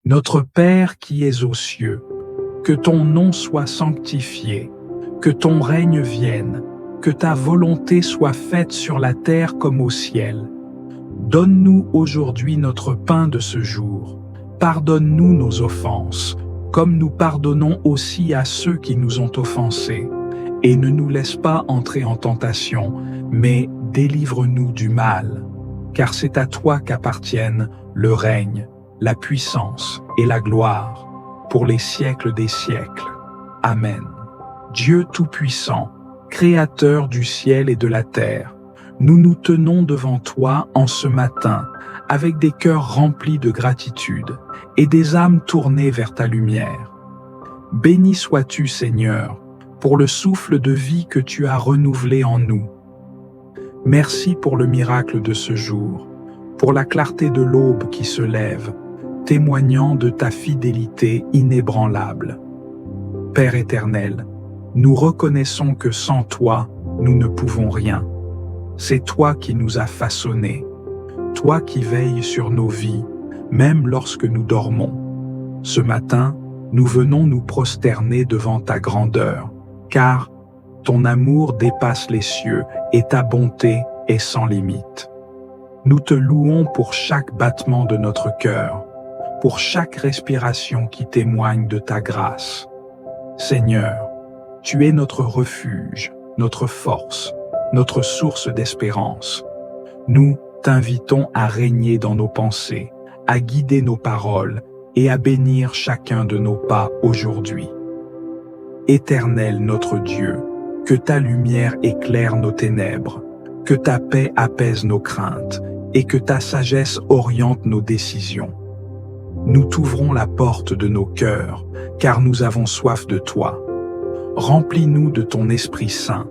Notre Père qui es aux cieux, que ton nom soit sanctifié, que ton règne vienne, que ta volonté soit faite sur la terre comme au ciel. Donne-nous aujourd'hui notre pain de ce jour. Pardonne-nous nos offenses, comme nous pardonnons aussi à ceux qui nous ont offensés. Et ne nous laisse pas entrer en tentation, mais délivre-nous du mal. Car c'est à toi qu'appartiennent le règne, la puissance et la gloire, pour les siècles des siècles. Amen. Dieu Tout-Puissant, Créateur du ciel et de la terre, nous nous tenons devant toi en ce matin, avec des cœurs remplis de gratitude et des âmes tournées vers ta lumière. Béni sois-tu, Seigneur, pour le souffle de vie que tu as renouvelé en nous. Merci pour le miracle de ce jour, pour la clarté de l'aube qui se lève, témoignant de ta fidélité inébranlable. Père éternel, nous reconnaissons que sans toi, nous ne pouvons rien. C'est toi qui nous as façonnés, toi qui veilles sur nos vies, même lorsque nous dormons. Ce matin, nous venons nous prosterner devant ta grandeur, car ton amour dépasse les cieux et ta bonté est sans limite. Nous te louons pour chaque battement de notre cœur, pour chaque respiration qui témoigne de ta grâce. Seigneur, tu es notre refuge, notre force, notre source d'espérance. Nous t'invitons à régner dans nos pensées, à guider nos paroles et à bénir chacun de nos pas aujourd'hui. Éternel notre Dieu, que ta lumière éclaire nos ténèbres, que ta paix apaise nos craintes et que ta sagesse oriente nos décisions. Nous t'ouvrons la porte de nos cœurs, car nous avons soif de toi. Remplis-nous de ton Esprit Saint,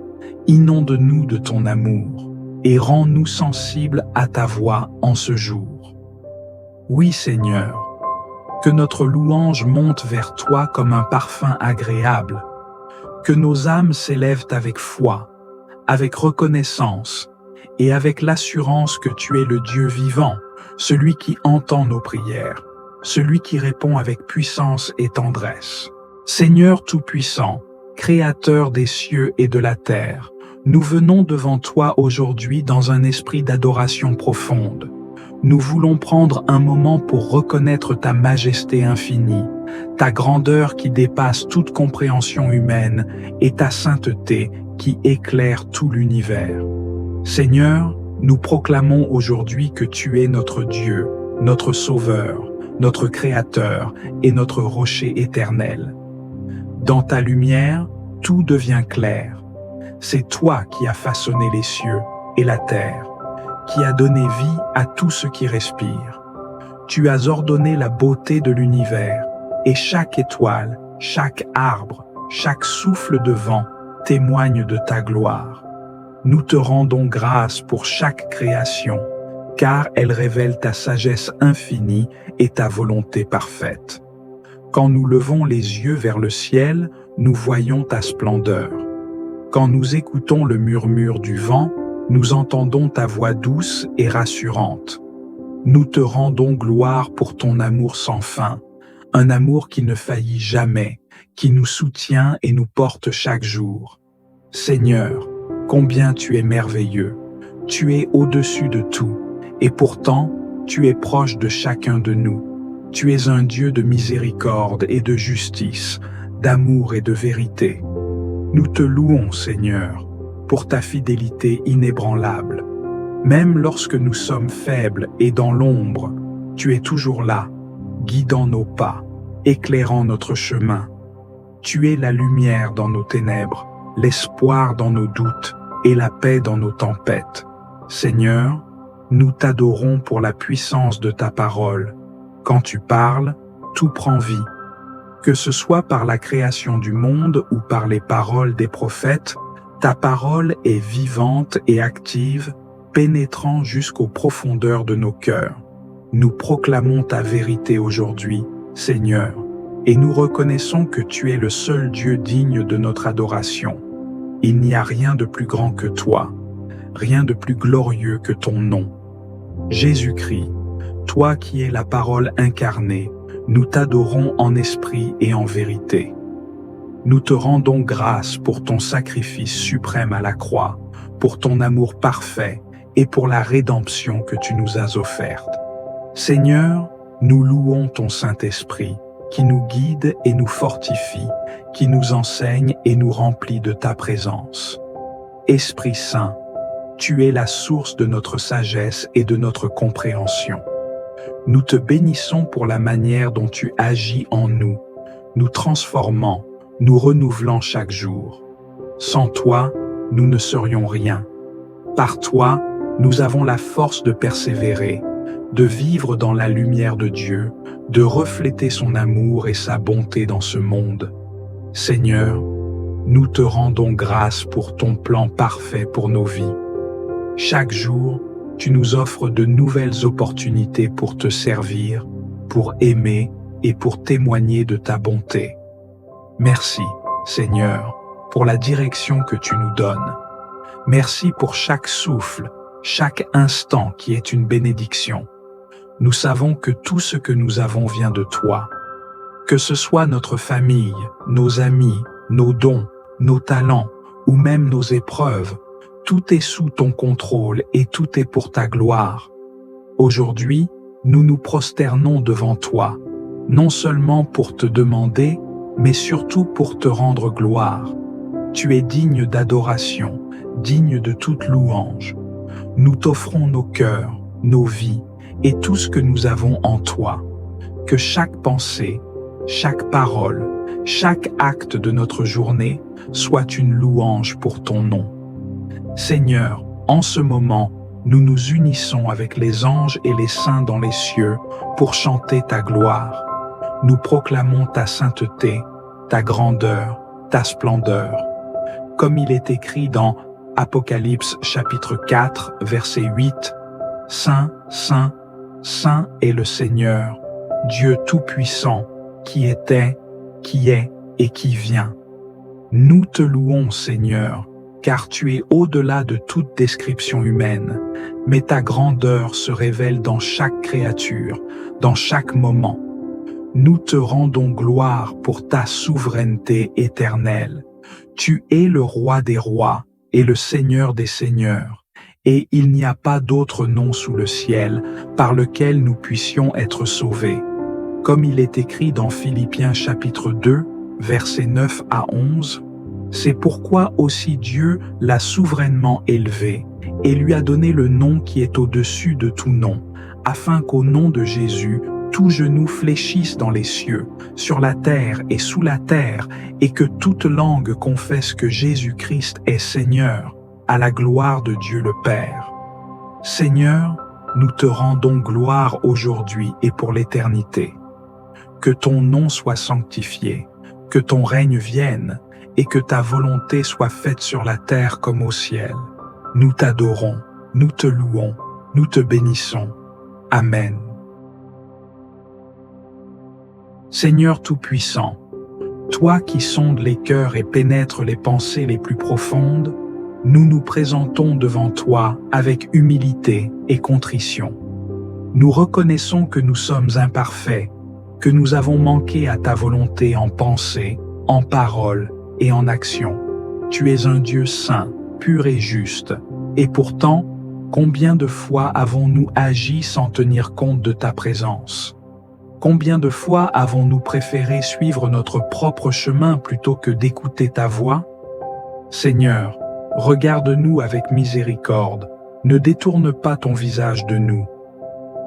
inonde-nous de ton amour, et rends-nous sensibles à ta voix en ce jour. Oui, Seigneur, que notre louange monte vers toi comme un parfum agréable, que nos âmes s'élèvent avec foi, avec reconnaissance, et avec l'assurance que tu es le Dieu vivant, celui qui entend nos prières, celui qui répond avec puissance et tendresse. Seigneur Tout-Puissant, Créateur des cieux et de la terre, nous venons devant toi aujourd'hui dans un esprit d'adoration profonde. Nous voulons prendre un moment pour reconnaître ta majesté infinie, ta grandeur qui dépasse toute compréhension humaine et ta sainteté qui éclaire tout l'univers. Seigneur, nous proclamons aujourd'hui que tu es notre Dieu, notre Sauveur, notre Créateur et notre rocher éternel. Dans ta lumière, tout devient clair. C'est toi qui as façonné les cieux et la terre, qui as donné vie à tout ce qui respire. Tu as ordonné la beauté de l'univers, et chaque étoile, chaque arbre, chaque souffle de vent témoigne de ta gloire. Nous te rendons grâce pour chaque création, car elle révèle ta sagesse infinie et ta volonté parfaite. Quand nous levons les yeux vers le ciel, nous voyons ta splendeur. Quand nous écoutons le murmure du vent, nous entendons ta voix douce et rassurante. Nous te rendons gloire pour ton amour sans fin, un amour qui ne faillit jamais, qui nous soutient et nous porte chaque jour. Seigneur, combien tu es merveilleux, tu es au-dessus de tout, et pourtant, tu es proche de chacun de nous. Tu es un Dieu de miséricorde et de justice, d'amour et de vérité. Nous te louons, Seigneur, pour ta fidélité inébranlable. Même lorsque nous sommes faibles et dans l'ombre, tu es toujours là, guidant nos pas, éclairant notre chemin. Tu es la lumière dans nos ténèbres, l'espoir dans nos doutes et la paix dans nos tempêtes. Seigneur, nous t'adorons pour la puissance de ta parole. Quand tu parles, tout prend vie. Que ce soit par la création du monde ou par les paroles des prophètes, ta parole est vivante et active, pénétrant jusqu'aux profondeurs de nos cœurs. Nous proclamons ta vérité aujourd'hui, Seigneur, et nous reconnaissons que tu es le seul Dieu digne de notre adoration. Il n'y a rien de plus grand que toi, rien de plus glorieux que ton nom. Jésus-Christ, toi qui es la parole incarnée, Nous t'adorons en esprit et en vérité. Nous te rendons grâce pour ton sacrifice suprême à la croix, pour ton amour parfait et pour la rédemption que tu nous as offerte. Seigneur, nous louons ton Saint-Esprit, qui nous guide et nous fortifie, qui nous enseigne et nous remplit de ta présence. Esprit Saint, tu es la source de notre sagesse et de notre compréhension. Nous te bénissons pour la manière dont tu agis en nous, nous transformant, nous renouvelant chaque jour. Sans toi, nous ne serions rien. Par toi, nous avons la force de persévérer, de vivre dans la lumière de Dieu, de refléter son amour et sa bonté dans ce monde. Seigneur, nous te rendons grâce pour ton plan parfait pour nos vies. Chaque jour, tu nous offres de nouvelles opportunités pour te servir, pour aimer et pour témoigner de ta bonté. Merci, Seigneur, pour la direction que tu nous donnes. Merci pour chaque souffle, chaque instant qui est une bénédiction. Nous savons que tout ce que nous avons vient de toi. Que ce soit notre famille, nos amis, nos dons, nos talents ou même nos épreuves, tout est sous ton contrôle et tout est pour ta gloire. Aujourd'hui, nous nous prosternons devant toi, non seulement pour te demander, mais surtout pour te rendre gloire. Tu es digne d'adoration, digne de toute louange. Nous t'offrons nos cœurs, nos vies et tout ce que nous avons en toi. Que chaque pensée, chaque parole, chaque acte de notre journée soit une louange pour ton nom. Seigneur, en ce moment, nous nous unissons avec les anges et les saints dans les cieux pour chanter ta gloire. Nous proclamons ta sainteté, ta grandeur, ta splendeur. Comme il est écrit dans Apocalypse chapitre 4, verset 8, « Saint, Saint, Saint est le Seigneur, Dieu Tout-Puissant, qui était, qui est et qui vient. » Nous te louons, Seigneur, car tu es au-delà de toute description humaine, mais ta grandeur se révèle dans chaque créature, dans chaque moment. Nous te rendons gloire pour ta souveraineté éternelle. Tu es le roi des rois et le Seigneur des seigneurs, et il n'y a pas d'autre nom sous le ciel par lequel nous puissions être sauvés. Comme il est écrit dans Philippiens chapitre 2, versets 9 à 11, « C'est pourquoi aussi Dieu l'a souverainement élevé et lui a donné le nom qui est au-dessus de tout nom, afin qu'au nom de Jésus, tout genou fléchisse dans les cieux, sur la terre et sous la terre, et que toute langue confesse que Jésus-Christ est Seigneur, à la gloire de Dieu le Père. Seigneur, nous te rendons gloire aujourd'hui et pour l'éternité. Que ton nom soit sanctifié, que ton règne vienne, et que ta volonté soit faite sur la terre comme au ciel. Nous t'adorons, nous te louons, nous te bénissons. Amen. Seigneur Tout-Puissant, toi qui sondes les cœurs et pénètres les pensées les plus profondes, nous nous présentons devant toi avec humilité et contrition. Nous reconnaissons que nous sommes imparfaits, que nous avons manqué à ta volonté en pensée, en parole et en action. Tu es un Dieu saint, pur et juste, et pourtant, combien de fois avons-nous agi sans tenir compte de ta présence? Combien de fois avons-nous préféré suivre notre propre chemin plutôt que d'écouter ta voix? Seigneur, regarde-nous avec miséricorde, ne détourne pas ton visage de nous.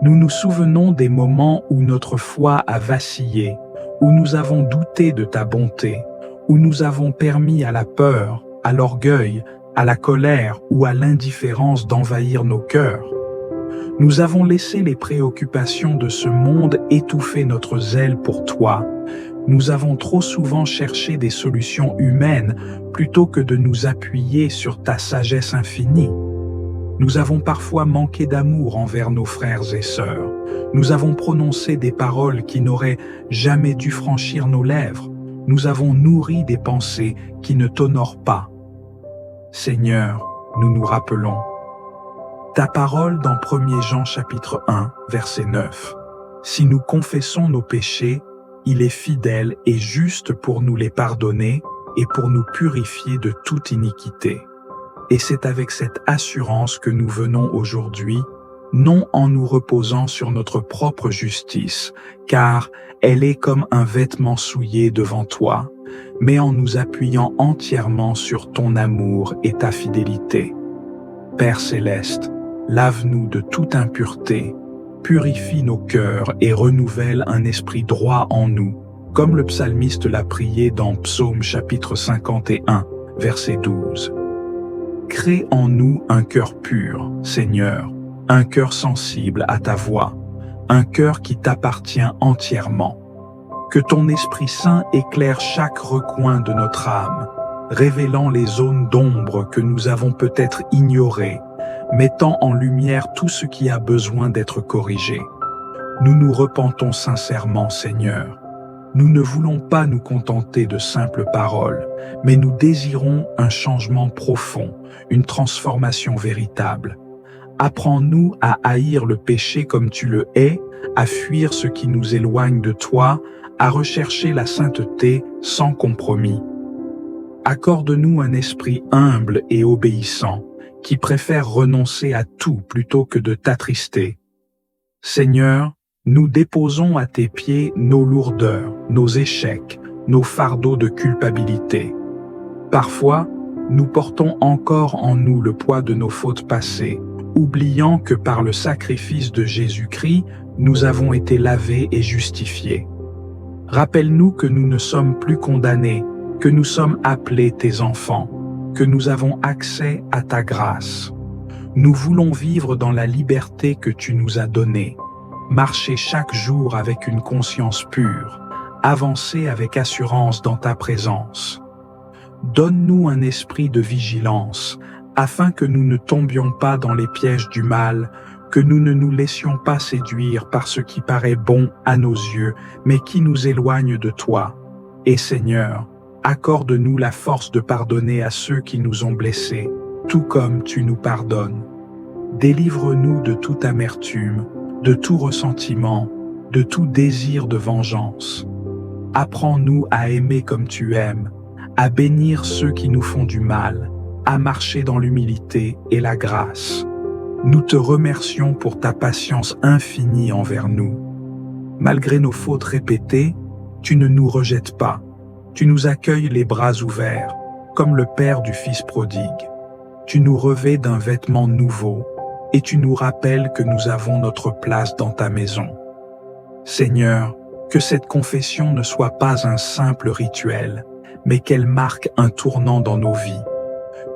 Nous nous souvenons des moments où notre foi a vacillé, où nous avons douté de ta bonté, où nous avons permis à la peur, à l'orgueil, à la colère ou à l'indifférence d'envahir nos cœurs. Nous avons laissé les préoccupations de ce monde étouffer notre zèle pour toi. Nous avons trop souvent cherché des solutions humaines plutôt que de nous appuyer sur ta sagesse infinie. Nous avons parfois manqué d'amour envers nos frères et sœurs. Nous avons prononcé des paroles qui n'auraient jamais dû franchir nos lèvres. Nous avons nourri des pensées qui ne t'honorent pas. Seigneur, nous nous rappelons ta parole dans 1 Jean chapitre 1, verset 9. Si nous confessons nos péchés, il est fidèle et juste pour nous les pardonner et pour nous purifier de toute iniquité. Et c'est avec cette assurance que nous venons aujourd'hui, non en nous reposant sur notre propre justice, car elle est comme un vêtement souillé devant toi, mais en nous appuyant entièrement sur ton amour et ta fidélité. Père céleste, lave-nous de toute impureté, purifie nos cœurs et renouvelle un esprit droit en nous, comme le psalmiste l'a prié dans Psaume chapitre 51, verset 12. Crée en nous un cœur pur, Seigneur, un cœur sensible à ta voix, un cœur qui t'appartient entièrement. Que ton Esprit Saint éclaire chaque recoin de notre âme, révélant les zones d'ombre que nous avons peut-être ignorées, mettant en lumière tout ce qui a besoin d'être corrigé. Nous nous repentons sincèrement, Seigneur. Nous ne voulons pas nous contenter de simples paroles, mais nous désirons un changement profond, une transformation véritable. Apprends-nous à haïr le péché comme tu le hais, à fuir ce qui nous éloigne de toi, à rechercher la sainteté sans compromis. Accorde-nous un esprit humble et obéissant, qui préfère renoncer à tout plutôt que de t'attrister. Seigneur, nous déposons à tes pieds nos lourdeurs, nos échecs, nos fardeaux de culpabilité. Parfois, nous portons encore en nous le poids de nos fautes passées, oubliant que par le sacrifice de Jésus-Christ, nous avons été lavés et justifiés. Rappelle-nous que nous ne sommes plus condamnés, que nous sommes appelés tes enfants, que nous avons accès à ta grâce. Nous voulons vivre dans la liberté que tu nous as donnée, marcher chaque jour avec une conscience pure, avancer avec assurance dans ta présence. Donne-nous un esprit de vigilance, afin que nous ne tombions pas dans les pièges du mal, que nous ne nous laissions pas séduire par ce qui paraît bon à nos yeux, mais qui nous éloigne de toi. Et Seigneur, accorde-nous la force de pardonner à ceux qui nous ont blessés, tout comme tu nous pardonnes. Délivre-nous de toute amertume, de tout ressentiment, de tout désir de vengeance. Apprends-nous à aimer comme tu aimes, à bénir ceux qui nous font du mal, à marcher dans l'humilité et la grâce. Nous te remercions pour ta patience infinie envers nous. Malgré nos fautes répétées, tu ne nous rejettes pas. Tu nous accueilles les bras ouverts, comme le Père du Fils prodigue. Tu nous revêts d'un vêtement nouveau, et tu nous rappelles que nous avons notre place dans ta maison. Seigneur, que cette confession ne soit pas un simple rituel, mais qu'elle marque un tournant dans nos vies.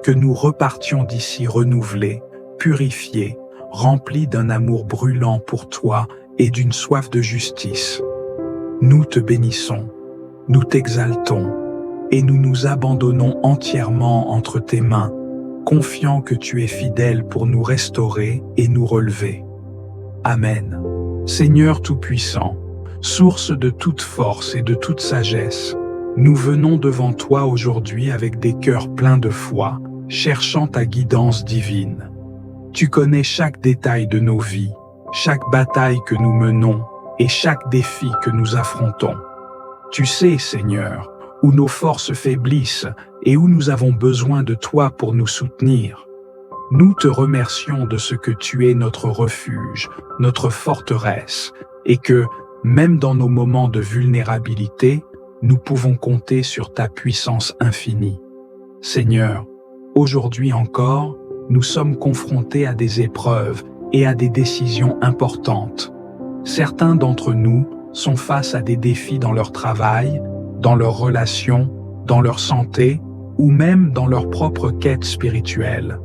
Que nous repartions d'ici renouvelés, purifiés, remplis d'un amour brûlant pour toi et d'une soif de justice. Nous te bénissons, nous t'exaltons, et nous nous abandonnons entièrement entre tes mains, confiants que tu es fidèle pour nous restaurer et nous relever. Amen. Seigneur Tout-Puissant, source de toute force et de toute sagesse, nous venons devant toi aujourd'hui avec des cœurs pleins de foi, cherchant ta guidance divine. Tu connais chaque détail de nos vies, chaque bataille que nous menons et chaque défi que nous affrontons. Tu sais, Seigneur, où nos forces faiblissent et où nous avons besoin de toi pour nous soutenir. Nous te remercions de ce que tu es notre refuge, notre forteresse, et que, même dans nos moments de vulnérabilité, nous pouvons compter sur ta puissance infinie. Seigneur, aujourd'hui encore, nous sommes confrontés à des épreuves et à des décisions importantes. Certains d'entre nous sont face à des défis dans leur travail, dans leurs relations, dans leur santé ou même dans leur propre quête spirituelle.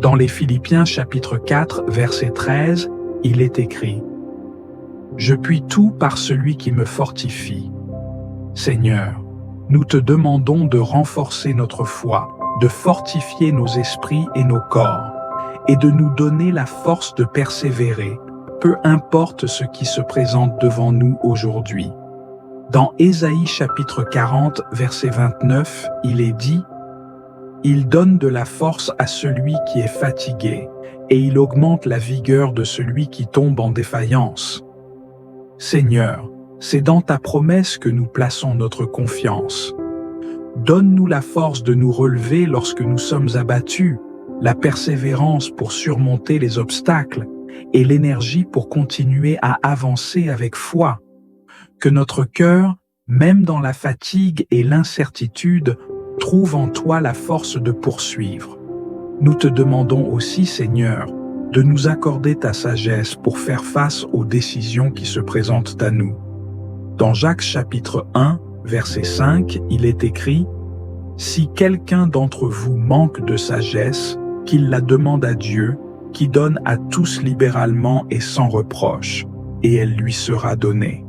Dans les Philippiens chapitre 4, verset 13, il est écrit « Je puis tout par celui qui me fortifie. » Seigneur, nous te demandons de renforcer notre foi, de fortifier nos esprits et nos corps, et de nous donner la force de persévérer, peu importe ce qui se présente devant nous aujourd'hui. Dans Ésaïe chapitre 40, verset 29, il est dit « Il donne de la force à celui qui est fatigué, et il augmente la vigueur de celui qui tombe en défaillance. » Seigneur, c'est dans ta promesse que nous plaçons notre confiance. Donne-nous la force de nous relever lorsque nous sommes abattus, la persévérance pour surmonter les obstacles et l'énergie pour continuer à avancer avec foi. Que notre cœur, même dans la fatigue et l'incertitude, trouve en toi la force de poursuivre. Nous te demandons aussi, Seigneur, de nous accorder ta sagesse pour faire face aux décisions qui se présentent à nous. Dans Jacques chapitre 1, verset 5, il est écrit « Si quelqu'un d'entre vous manque de sagesse, qu'il la demande à Dieu, qui donne à tous libéralement et sans reproche, et elle lui sera donnée. »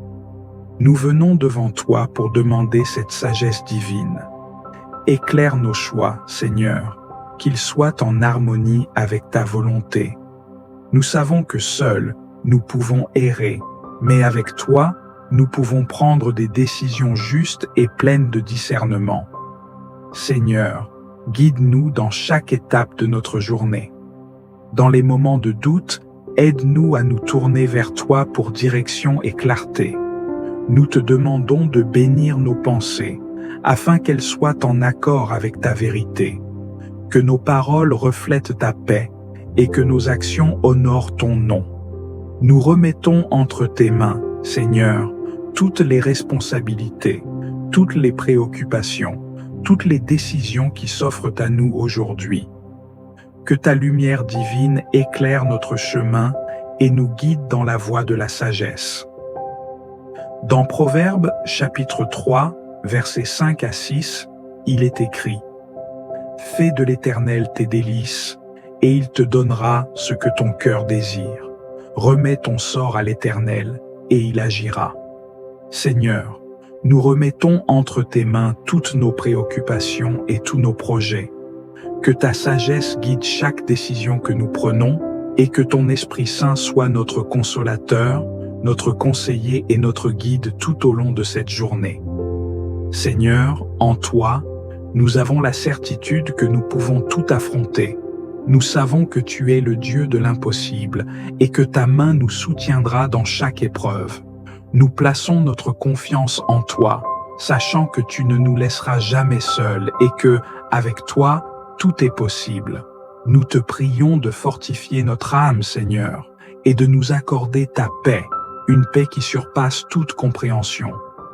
Nous venons devant toi pour demander cette sagesse divine. Éclaire nos choix, Seigneur, qu'ils soient en harmonie avec ta volonté. Nous savons que seuls, nous pouvons errer, mais avec toi, nous pouvons prendre des décisions justes et pleines de discernement. Seigneur, guide-nous dans chaque étape de notre journée. Dans les moments de doute, aide-nous à nous tourner vers toi pour direction et clarté. Nous te demandons de bénir nos pensées, afin qu'elles soient en accord avec ta vérité. Que nos paroles reflètent ta paix et que nos actions honorent ton nom. Nous remettons entre tes mains, Seigneur, toutes les responsabilités, toutes les préoccupations, toutes les décisions qui s'offrent à nous aujourd'hui. Que ta lumière divine éclaire notre chemin et nous guide dans la voie de la sagesse. Dans Proverbes chapitre 3, versets 5 à 6, il est écrit « Fais de l'Éternel tes délices, et il te donnera ce que ton cœur désire. Remets ton sort à l'Éternel, et il agira. » Seigneur, nous remettons entre tes mains toutes nos préoccupations et tous nos projets. Que ta sagesse guide chaque décision que nous prenons et que ton Esprit Saint soit notre consolateur, notre conseiller et notre guide tout au long de cette journée. Seigneur, en toi, nous avons la certitude que nous pouvons tout affronter. Nous savons que tu es le Dieu de l'impossible et que ta main nous soutiendra dans chaque épreuve. Nous plaçons notre confiance en toi, sachant que tu ne nous laisseras jamais seuls et que, avec toi, tout est possible. Nous te prions de fortifier notre âme, Seigneur, et de nous accorder ta paix, une paix qui surpasse toute compréhension.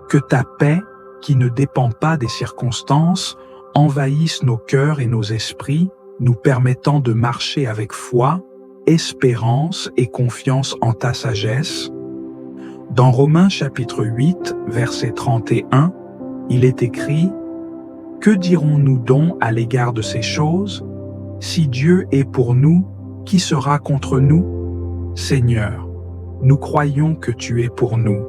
Que ta paix, qui ne dépend pas des circonstances, envahisse nos cœurs et nos esprits, nous permettant de marcher avec foi, espérance et confiance en ta sagesse. Dans Romains chapitre 8, verset 31, il est écrit « Que dirons-nous donc à l'égard de ces choses? Si Dieu est pour nous, qui sera contre nous? Seigneur, nous croyons que tu es pour nous,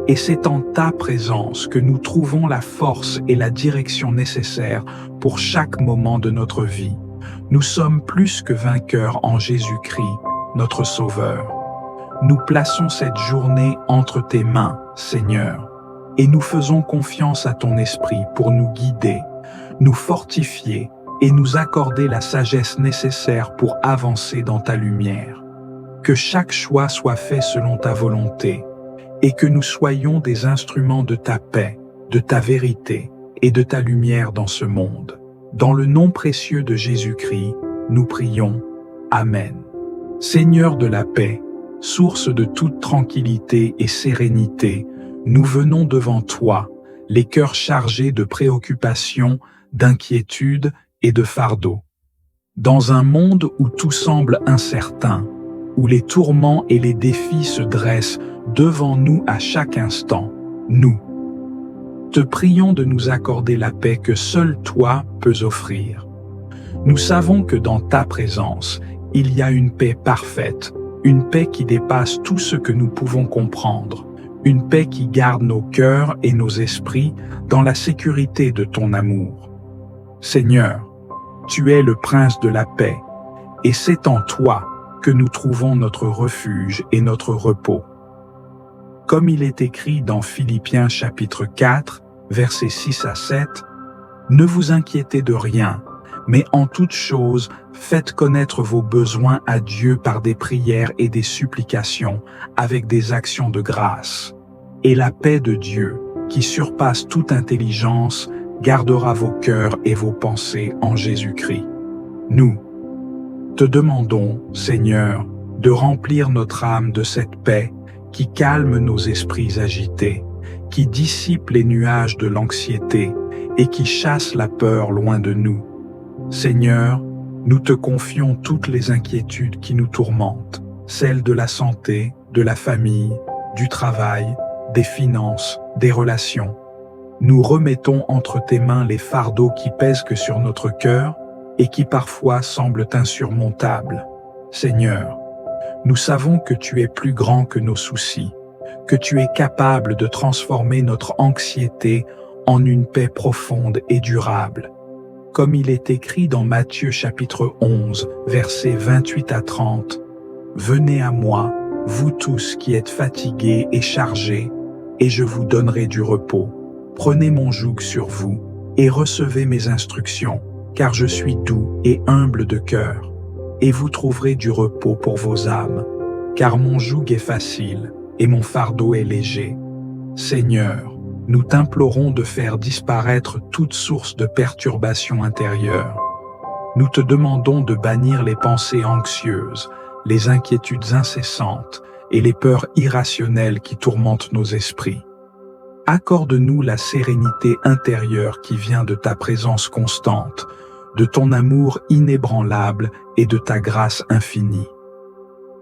et c'est en ta présence que nous trouvons la force et la direction nécessaires pour chaque moment de notre vie. Nous sommes plus que vainqueurs en Jésus-Christ, notre Sauveur. Nous plaçons cette journée entre tes mains, Seigneur, et nous faisons confiance à ton Esprit pour nous guider, nous fortifier et nous accorder la sagesse nécessaire pour avancer dans ta lumière. Que chaque choix soit fait selon ta volonté et que nous soyons des instruments de ta paix, de ta vérité et de ta lumière dans ce monde. Dans le nom précieux de Jésus-Christ, nous prions. Amen. Seigneur de la paix, source de toute tranquillité et sérénité, nous venons devant toi, les cœurs chargés de préoccupations, d'inquiétudes et de fardeaux. Dans un monde où tout semble incertain, où les tourments et les défis se dressent devant nous à chaque instant, nous te prions de nous accorder la paix que seul toi peux offrir. Nous savons que dans ta présence, il y a une paix parfaite, une paix qui dépasse tout ce que nous pouvons comprendre, une paix qui garde nos cœurs et nos esprits dans la sécurité de ton amour. Seigneur, tu es le prince de la paix, et c'est en toi que nous trouvons notre refuge et notre repos. Comme il est écrit dans Philippiens chapitre 4, versets 6 à 7, « Ne vous inquiétez de rien, Mais en toute chose, faites connaître vos besoins à Dieu par des prières et des supplications, avec des actions de grâce. Et la paix de Dieu, qui surpasse toute intelligence, gardera vos cœurs et vos pensées en Jésus-Christ. Nous te demandons, Seigneur, de remplir notre âme de cette paix qui calme nos esprits agités, qui dissipe les nuages de l'anxiété et qui chasse la peur loin de nous. Seigneur, nous te confions toutes les inquiétudes qui nous tourmentent, celles de la santé, de la famille, du travail, des finances, des relations. Nous remettons entre tes mains les fardeaux qui pèsent que sur notre cœur et qui parfois semblent insurmontables. Seigneur, nous savons que tu es plus grand que nos soucis, que tu es capable de transformer notre anxiété en une paix profonde et durable. Comme il est écrit dans Matthieu chapitre 11, versets 28 à 30, « Venez à moi, vous tous qui êtes fatigués et chargés, et je vous donnerai du repos. Prenez mon joug sur vous et recevez mes instructions, car je suis doux et humble de cœur, et vous trouverez du repos pour vos âmes, car mon joug est facile et mon fardeau est léger. Seigneur, nous t'implorons de faire disparaître toute source de perturbation intérieure. Nous te demandons de bannir les pensées anxieuses, les inquiétudes incessantes et les peurs irrationnelles qui tourmentent nos esprits. Accorde-nous la sérénité intérieure qui vient de ta présence constante, de ton amour inébranlable et de ta grâce infinie.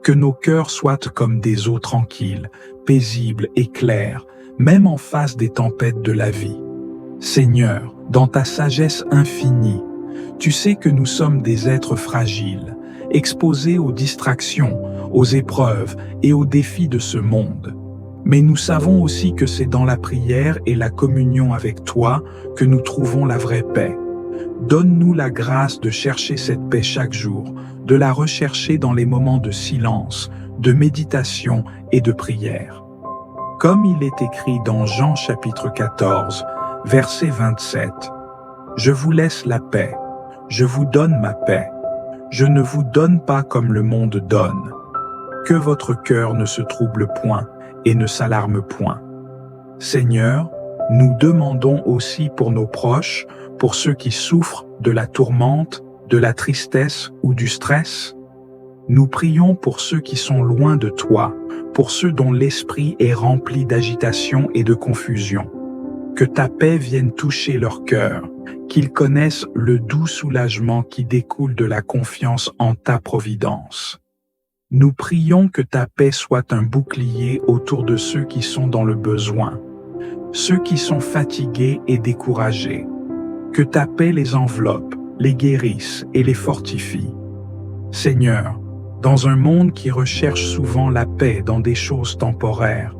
Que nos cœurs soient comme des eaux tranquilles, paisibles et claires, même en face des tempêtes de la vie. Seigneur, dans ta sagesse infinie, tu sais que nous sommes des êtres fragiles, exposés aux distractions, aux épreuves et aux défis de ce monde. Mais nous savons aussi que c'est dans la prière et la communion avec toi que nous trouvons la vraie paix. Donne-nous la grâce de chercher cette paix chaque jour, de la rechercher dans les moments de silence, de méditation et de prière. Comme il est écrit dans Jean chapitre 14, verset 27, « Je vous laisse la paix, je vous donne ma paix, je ne vous donne pas comme le monde donne. Que votre cœur ne se trouble point et ne s'alarme point. » Seigneur, nous demandons aussi pour nos proches, pour ceux qui souffrent de la tourmente, de la tristesse ou du stress. Nous prions pour ceux qui sont loin de toi, pour ceux dont l'esprit est rempli d'agitation et de confusion. Que ta paix vienne toucher leur cœur, qu'ils connaissent le doux soulagement qui découle de la confiance en ta providence. Nous prions que ta paix soit un bouclier autour de ceux qui sont dans le besoin, ceux qui sont fatigués et découragés. Que ta paix les enveloppe, les guérisse et les fortifie. Seigneur, dans un monde qui recherche souvent la paix dans des choses temporaires,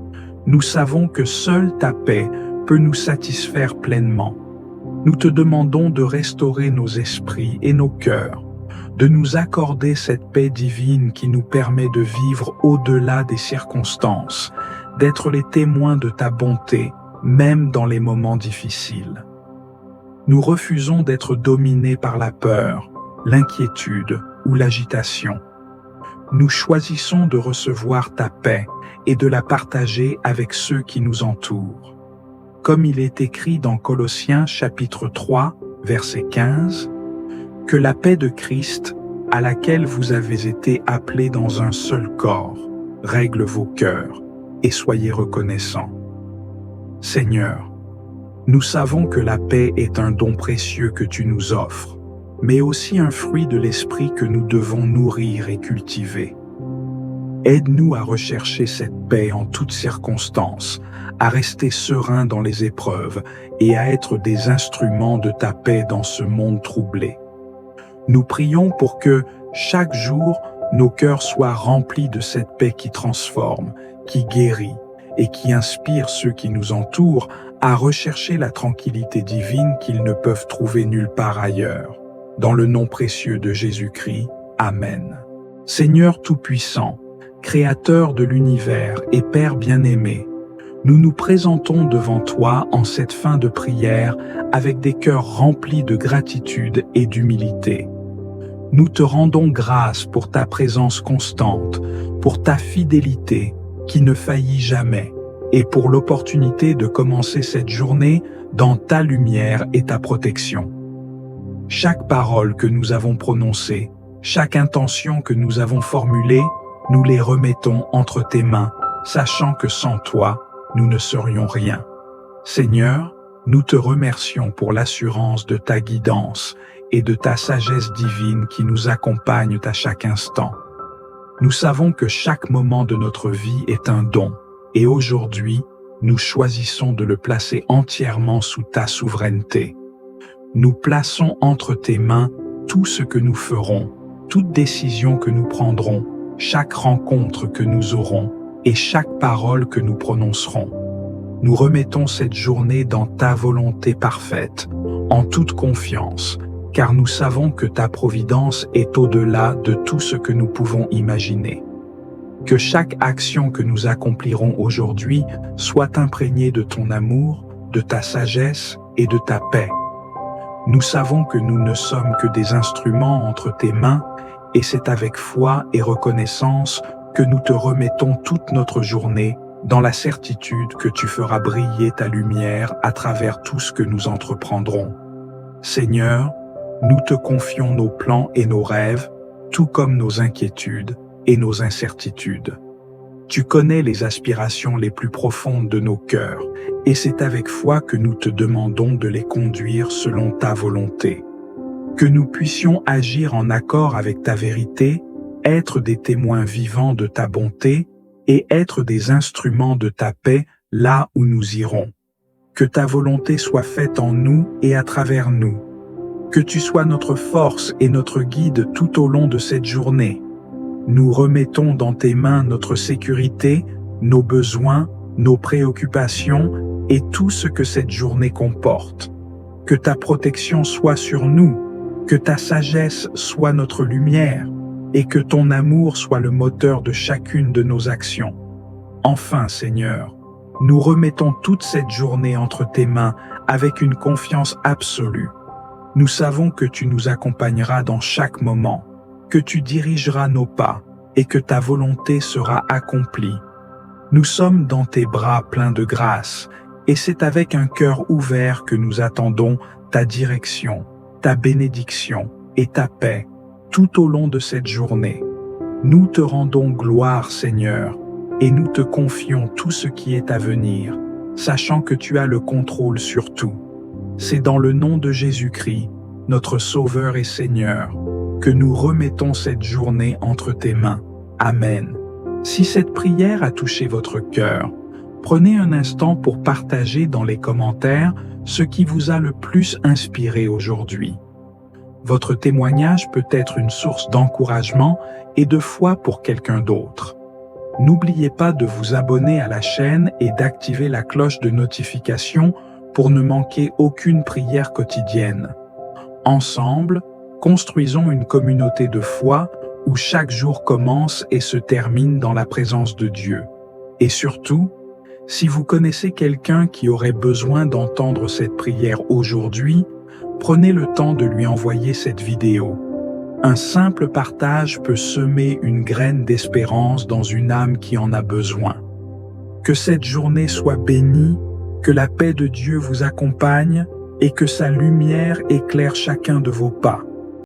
nous savons que seule ta paix peut nous satisfaire pleinement. Nous te demandons de restaurer nos esprits et nos cœurs, de nous accorder cette paix divine qui nous permet de vivre au-delà des circonstances, d'être les témoins de ta bonté, même dans les moments difficiles. Nous refusons d'être dominés par la peur, l'inquiétude ou l'agitation. Nous choisissons de recevoir ta paix et de la partager avec ceux qui nous entourent. Comme il est écrit dans Colossiens chapitre 3, verset 15, « Que la paix de Christ, à laquelle vous avez été appelés dans un seul corps, règle vos cœurs et soyez reconnaissants. » Seigneur, nous savons que la paix est un don précieux que tu nous offres, mais aussi un fruit de l'esprit que nous devons nourrir et cultiver. Aide-nous à rechercher cette paix en toutes circonstances, à rester sereins dans les épreuves et à être des instruments de ta paix dans ce monde troublé. Nous prions pour que, chaque jour, nos cœurs soient remplis de cette paix qui transforme, qui guérit et qui inspire ceux qui nous entourent à rechercher la tranquillité divine qu'ils ne peuvent trouver nulle part ailleurs. Dans le nom précieux de Jésus-Christ. Amen. Seigneur Tout-Puissant, Créateur de l'univers et Père bien-aimé, Nous nous présentons devant toi en cette fin de prière avec des cœurs remplis de gratitude et d'humilité. Nous te rendons grâce pour ta présence constante, pour ta fidélité qui ne faillit jamais, et pour l'opportunité de commencer cette journée dans ta lumière et ta protection. Chaque parole que nous avons prononcée, chaque intention que nous avons formulée, nous les remettons entre tes mains, sachant que sans toi, nous ne serions rien. Seigneur, nous te remercions pour l'assurance de ta guidance et de ta sagesse divine qui nous accompagnent à chaque instant. Nous savons que chaque moment de notre vie est un don, et aujourd'hui, nous choisissons de le placer entièrement sous ta souveraineté. Nous plaçons entre tes mains tout ce que nous ferons, toute décision que nous prendrons, chaque rencontre que nous aurons et chaque parole que nous prononcerons. Nous remettons cette journée dans ta volonté parfaite, en toute confiance, car nous savons que ta providence est au-delà de tout ce que nous pouvons imaginer. Que chaque action que nous accomplirons aujourd'hui soit imprégnée de ton amour, de ta sagesse et de ta paix. Nous savons que nous ne sommes que des instruments entre tes mains, et c'est avec foi et reconnaissance que nous te remettons toute notre journée dans la certitude que tu feras briller ta lumière à travers tout ce que nous entreprendrons. Seigneur, nous te confions nos plans et nos rêves, tout comme nos inquiétudes et nos incertitudes. Tu connais les aspirations les plus profondes de nos cœurs, et c'est avec foi que nous te demandons de les conduire selon ta volonté. Que nous puissions agir en accord avec ta vérité, être des témoins vivants de ta bonté et être des instruments de ta paix là où nous irons. Que ta volonté soit faite en nous et à travers nous. Que tu sois notre force et notre guide tout au long de cette journée. Nous remettons dans tes mains notre sécurité, nos besoins, nos préoccupations et tout ce que cette journée comporte. Que ta protection soit sur nous, que ta sagesse soit notre lumière et que ton amour soit le moteur de chacune de nos actions. Enfin, Seigneur, nous remettons toute cette journée entre tes mains avec une confiance absolue. Nous savons que tu nous accompagneras dans chaque moment, que tu dirigeras nos pas et que ta volonté sera accomplie. Nous sommes dans tes bras pleins de grâce et c'est avec un cœur ouvert que nous attendons ta direction, ta bénédiction et ta paix tout au long de cette journée. Nous te rendons gloire, Seigneur, et nous te confions tout ce qui est à venir, sachant que tu as le contrôle sur tout. C'est dans le nom de Jésus-Christ, notre Sauveur et Seigneur, que nous remettons cette journée entre tes mains. Amen. Si cette prière a touché votre cœur, prenez un instant pour partager dans les commentaires ce qui vous a le plus inspiré aujourd'hui. Votre témoignage peut être une source d'encouragement et de foi pour quelqu'un d'autre. N'oubliez pas de vous abonner à la chaîne et d'activer la cloche de notification pour ne manquer aucune prière quotidienne. Ensemble, construisons une communauté de foi où chaque jour commence et se termine dans la présence de Dieu. Et surtout, si vous connaissez quelqu'un qui aurait besoin d'entendre cette prière aujourd'hui, prenez le temps de lui envoyer cette vidéo. Un simple partage peut semer une graine d'espérance dans une âme qui en a besoin. Que cette journée soit bénie, que la paix de Dieu vous accompagne et que sa lumière éclaire chacun de vos pas.